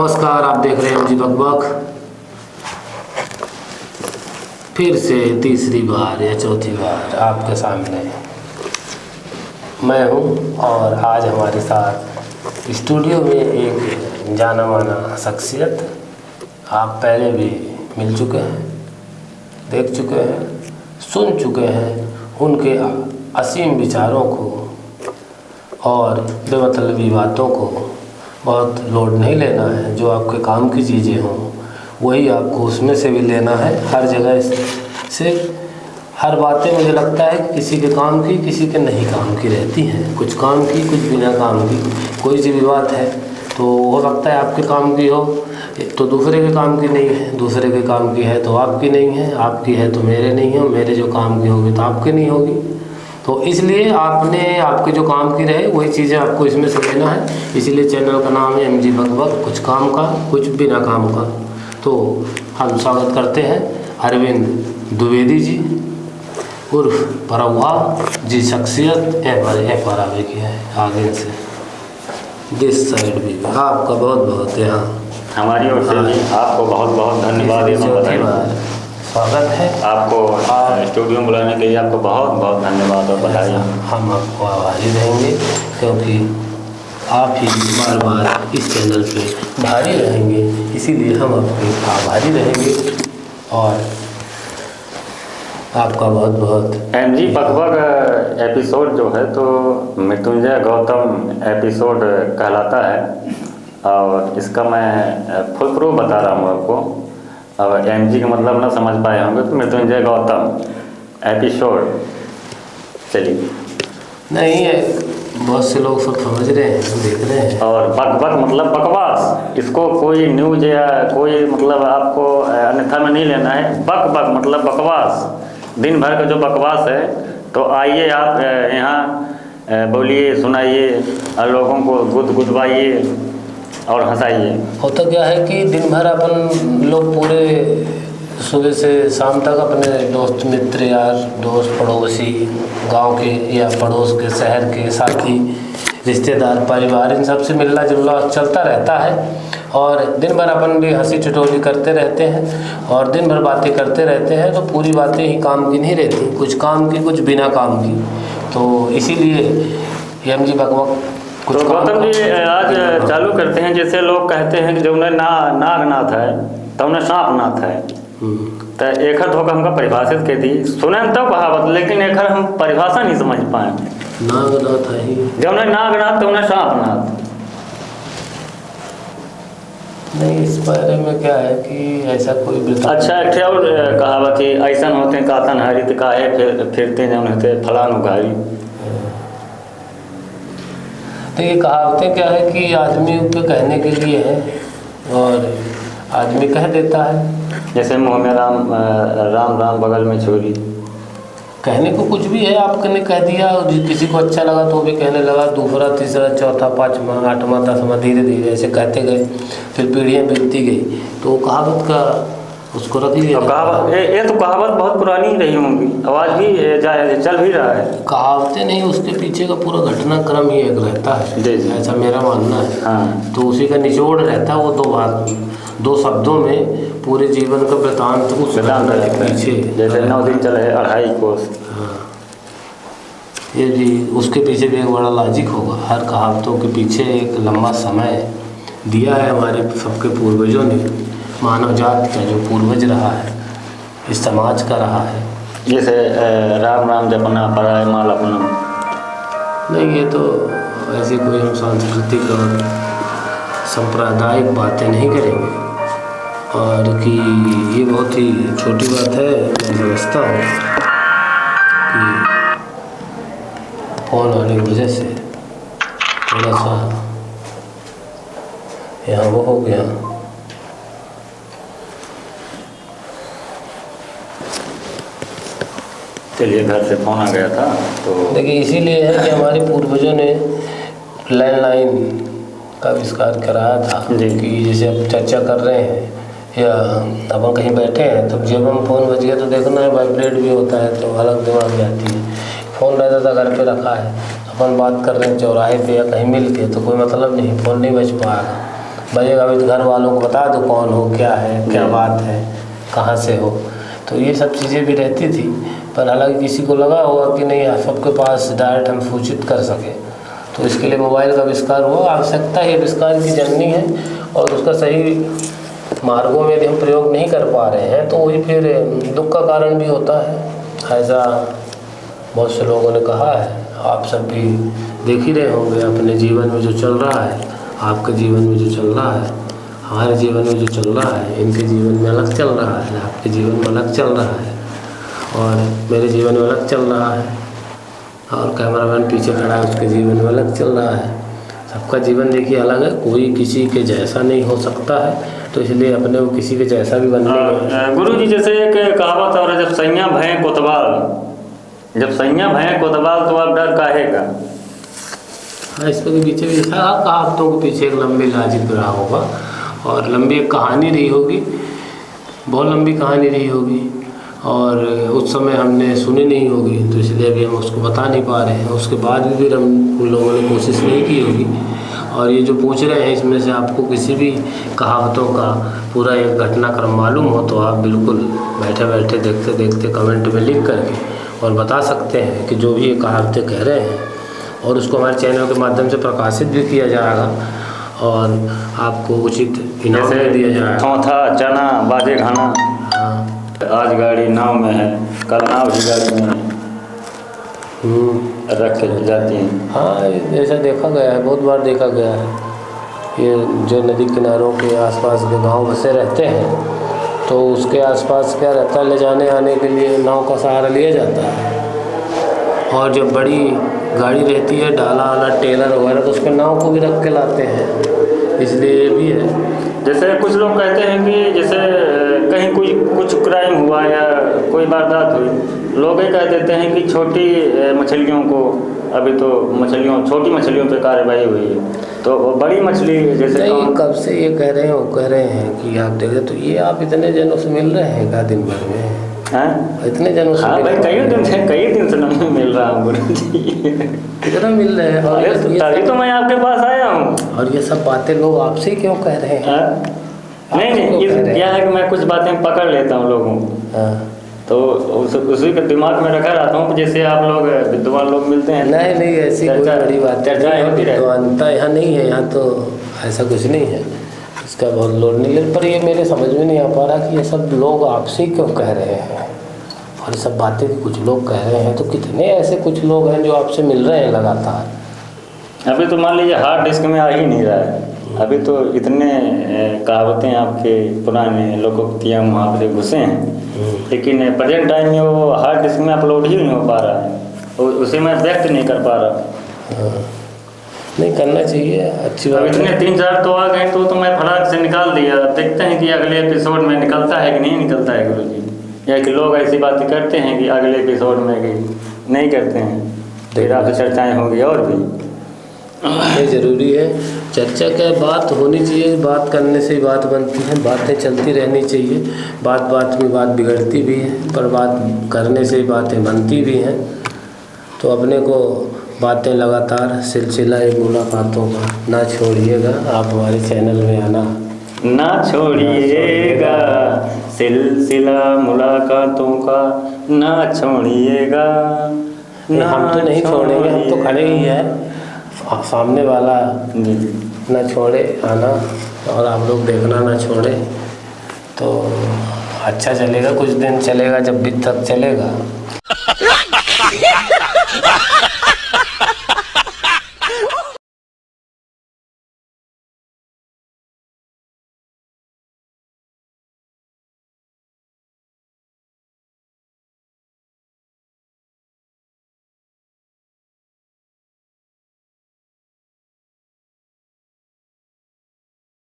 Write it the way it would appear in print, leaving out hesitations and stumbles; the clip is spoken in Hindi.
नमस्कार, आप देख रहे हैं एमजी बकबक। फिर से तीसरी बार या चौथी बार आपके सामने मैं हूं और आज हमारे साथ स्टूडियो में एक जाना माना शख्सियत। आप पहले भी मिल चुके हैं, देख चुके हैं, सुन चुके हैं उनके असीम विचारों को और बेमतलबी बातों को। बहुत लोड नहीं लेना है, जो आपके काम की चीज़ें हों वही आपको उसमें से भी लेना है। हर जगह से हर बातें मुझे लगता है कि किसी के काम की किसी के नहीं काम की रहती हैं। कुछ काम की, कुछ बिना काम की। कोई सी भी बात है तो हो सकता है आपके काम की हो तो दूसरे के काम की नहीं है, दूसरे के काम की है तो आपकी नहीं है, आपकी है तो मेरे नहीं है, मेरे जो काम की होगी तो आपकी नहीं होगी। तो इसलिए आपने आपके जो काम की रहे वही चीज़ें आपको इसमें से लेना है। इसीलिए चैनल का नाम है एमजी बकबक, कुछ काम का कुछ बिना काम का। तो हम स्वागत करते हैं अरविंद द्विवेदी जी उर्फ परवा जी। शख्सियत फरावे की है आगे से दिस साइड भी आपका बहुत बहुत यहाँ हमारी ओर से भी आपको बहुत बहुत धन्यवाद। स्वागत है आपको स्टूडियो में बुलाने के लिए आपको बहुत बहुत धन्यवाद और बधाई। हम आपको आभारी रहेंगे क्योंकि आप ही बार बार इस चैनल पे भारी रहेंगे, इसीलिए हम आपके आभारी रहेंगे। और आपका बहुत बहुत एमजी बकबक एपिसोड जो है तो मृत्युंजय गौतम एपिसोड कहलाता है और इसका मैं फुल प्रूफ बता रहा हूँ आपको। अब एमजी का मतलब ना समझ पाए होंगे तो मृत्युंजय गौतम एपिसोड। चलिए, नहीं है, बहुत से लोग सब समझ रहे हैं, देख रहे हैं। और बकबक मतलब बकवास। इसको कोई न्यूज या कोई मतलब आपको अन्यथा में नहीं लेना है। बकबक मतलब बकवास, दिन भर का जो बकवास है। तो आइए आप यहाँ बोलिए, सुनाइए और लोगों को गुदगुदवाइए और हंसाइए। होता क्या है कि दिन भर अपन लोग पूरे सुबह से शाम तक अपने दोस्त मित्र यार दोस्त पड़ोसी गांव के या पड़ोस के शहर के साथी रिश्तेदार परिवार इन सब से मिलना जुलना चलता रहता है। और दिन भर अपन भी हंसी ठिठोली करते रहते हैं और दिन भर बातें करते रहते हैं। तो पूरी बातें ही काम की नहीं रहती, कुछ काम की कुछ बिना काम की। तो इसीलिए एमजी बकबक तो गौतम जी आज चालू करते हैं। जैसे लोग कहते हैं कि जो उन्हें नागनाथ है तो उन्हें सांपनाथ है। तो एखर धोखा हमका परिभाषित कर दी, सुने हम तब कहावत, लेकिन एखर हम परिभाषा नहीं समझ पाए। नागनाथ है जब उन्हें नागनाथ तो उन्हें सांपनाथ नहीं। इस बारे में क्या है कि ऐसा कोई अच्छा एक और कहावत ही ऐसा होते कातन हरित काहे फिरते जौन होते फलान उघारी। तो ये कहावतें क्या है कि आदमी के कहने के लिए है और आदमी कह देता है। जैसे मुँह में राम राम राम बगल में छोरी। कहने को कुछ भी है, आपने कह दिया और किसी को अच्छा लगा तो भी कहने लगा, दूसरा तीसरा चौथा पाँचवा आठवां 10वां धीरे धीरे ऐसे कहते गए, फिर पीढ़ियाँ बीतती गई तो कहावत का उसको रख लिया। तो कहावत ये तो कहावत बहुत पुरानी ही रही होंगी, आवाज़ भी चल भी रहा है। कहावतें नहीं, उसके पीछे का पूरा घटनाक्रम ही एक रहता है। जी जी, ऐसा मेरा मानना है। हाँ, तो उसी का निचोड़ रहता है। वो दो शब्दों में पूरे जीवन का वृतांत उस घटना के पीछे। जैसे 9 दिन चले 2.5 कोस। हाँ, ये भी उसके पीछे भी एक बड़ा लॉजिक होगा। हर कहावतों के पीछे एक लंबा समय दिया है हमारे सबके पूर्वजों ने। मानव जात का जो पूर्वज रहा है, इस समाज का रहा है। जैसे राम राम जपना पराय माल अपना। नहीं, ये तो ऐसी कोई हम सांस्कृतिक और सांप्रदायिक बातें नहीं करेंगे। और कि ये बहुत ही छोटी बात है, मैं समझता हूँ कि फ़ोन आने की वजह से थोड़ा सा यहाँ वो हो गया। चलिए, घर से फ़ोन आ गया था तो देखिए, इसीलिए है कि हमारे पूर्वजों ने लैंडलाइन का आविष्कार कराया था कि जैसे अब चर्चा कर रहे हैं या अपन कहीं बैठे हैं तो जब हम फ़ोन बज गया तो देखना है वाइब्रेट भी होता है तो अलग दिमाग जाती है। फ़ोन रहता था घर पे रखा है, अपन बात कर रहे हैं चौराहे पे या कहीं मिल के तो कोई मतलब नहीं, फ़ोन नहीं बज पाएगा। बजेगा अभी तो घर वालों को बता दो कौन हो, क्या है, क्या बात है, कहाँ से हो। तो ये सब चीज़ें भी रहती थी, पर हालांकि किसी को लगा होगा कि नहीं सबके पास डायरेक्ट हम सूचित कर सकें, तो इसके लिए मोबाइल का आविष्कार हुआ। आवश्यकता ही आविष्कार की जननी है, और उसका सही मार्गों में यदि हम प्रयोग नहीं कर पा रहे हैं तो वही फिर दुख का कारण भी होता है। ऐसा बहुत से लोगों ने कहा है, आप सब भी देख ही रहे होंगे अपने जीवन में जो चल रहा है, आपके जीवन में जो चल रहा है, हमारे जीवन में जो चल रहा है, इनके जीवन में अलग चल रहा है, आपके जीवन में अलग चल रहा है, और मेरे जीवन में अलग चल रहा है, और कैमरामैन पीछे खड़ा है उसके जीवन में अलग चल रहा है। सबका जीवन देखिए अलग है, कोई किसी के जैसा नहीं हो सकता है, तो इसलिए अपने को किसी के जैसा भी बनने। गुरु जी जैसे एक कहावत और जब सैया भय कोतवाल, जब सैया भय कोतवाल तो अब डर काहे का। हाँ, इस पर के पीछे भी कहावतों के पीछे एक लंबी लाजिब रहा होगा, और लंबी एक कहानी रही होगी, बहुत लंबी कहानी रही होगी, और उस समय हमने सुनी नहीं होगी, तो इसलिए अभी हम उसको बता नहीं पा रहे हैं। उसके बाद भी हम उन लोगों ने कोशिश नहीं की होगी। और ये जो पूछ रहे हैं इसमें से आपको किसी भी कहावतों का पूरा एक घटनाक्रम मालूम हो तो आप बिल्कुल बैठे बैठे देखते देखते कमेंट में लिख करके और बता सकते हैं कि जो भी ये कहावतें कह रहे हैं, और उसको हमारे चैनल के माध्यम से प्रकाशित भी किया जाएगा, और आपको उचित इनाम भी दिया जाएगा। चौथा चना बाजे खाना, आज गाड़ी नाव में है, कल नाव ही गाड़ी में रख जाती है। हाँ, ऐसा देखा गया है, बहुत बार देखा गया है। ये जो नदी किनारों के आसपास के गांव बसे रहते हैं, तो उसके आसपास क्या रहता है, ले जाने आने के लिए नाव का सहारा लिया जाता है, और जब बड़ी गाड़ी रहती है, डाला वाला टेलर वगैरह, तो उसके नाव को भी रख के लाते हैं, इसलिए ये भी है। जैसे कुछ लोग कहते हैं कि जैसे कहीं कुछ क्राइम हुआ या कोई वारदात हुई, लोग ये कह देते हैं कि छोटी मछलियों को, अभी तो छोटी मछलियों पे कार्रवाई हुई है, तो बड़ी मछली जैसे नहीं, कब से ये कह रहे हैं कि आप देखें, तो ये आप इतने जनों से मिल रहे हैं क्या दिन भर में? हैं? इतने जनों से? हाँ भाई, कई दिन से नहीं मिल रहा हूँ गुरु जी। कितना मिल रहे हैं? और तभी तो मैं आपके पास आया हूँ। और ये सब बातें लोग आपसे क्यों कह रहे हैं? नहीं, क्या है कि मैं कुछ बातें पकड़ लेता हूँ लोगों को, तो उसी के दिमाग में रखा रहता हूँ। जैसे आप लोग विद्वान लोग मिलते हैं, नहीं ऐसी कोई बड़ी बात नहीं, विद्वानता यहाँ नहीं है, यहाँ तो ऐसा कुछ नहीं है, इसका बहुत लोड नहीं ले। पर ये मेरे समझ में नहीं आ पा रहा कि ये सब लोग आपसे क्यों कह रहे हैं, और ये सब बातें कुछ लोग कह रहे हैं, तो कितने ऐसे कुछ लोग हैं जो आपसे मिल रहे हैं लगातार। अभी तो मान लीजिए हार्ड डिस्क में आ ही नहीं रहा है, अभी तो इतने कहावतें आपके पुराने लोकोक्तियाँ वहाँ पर घुसे हैं, लेकिन प्रेजेंट टाइम में वो हार्ड डिस्क में अपलोड ही नहीं हो पा रहा है, उसे मैं व्यक्त नहीं कर पा रहा। नहीं करना चाहिए, अच्छी बात। इतने 3-4 तो आ गए, तो मैं फटाक से निकाल दिया। देखते हैं कि अगले एपिसोड में निकलता है कि नहीं निकलता है गुरु जी, या कि लोग ऐसी बातें करते हैं कि अगले एपिसोड में कि नहीं करते हैं, फिर आपसे चर्चाएँ होंगी। और भी ये ज़रूरी है, चर्चा क्या बात होनी चाहिए, बात करने से ही बात बनती है, बातें चलती रहनी चाहिए। बात में बात बिगड़ती भी है, पर बात करने से ही बातें बनती भी हैं। तो अपने को बातें लगातार सिलसिला मुलाकातों का ना छोड़िएगा, आप हमारे चैनल में आना ना छोड़िएगा, सिलसिला मुलाकातों का ना छोड़िएगा। हम तो नहीं छोड़ेंगे, हम तो खड़े ही हैं, सामने वाला ना छोड़े आना, और आप लोग देखना ना छोड़े, तो अच्छा चलेगा, कुछ दिन चलेगा, जब भी तक चलेगा।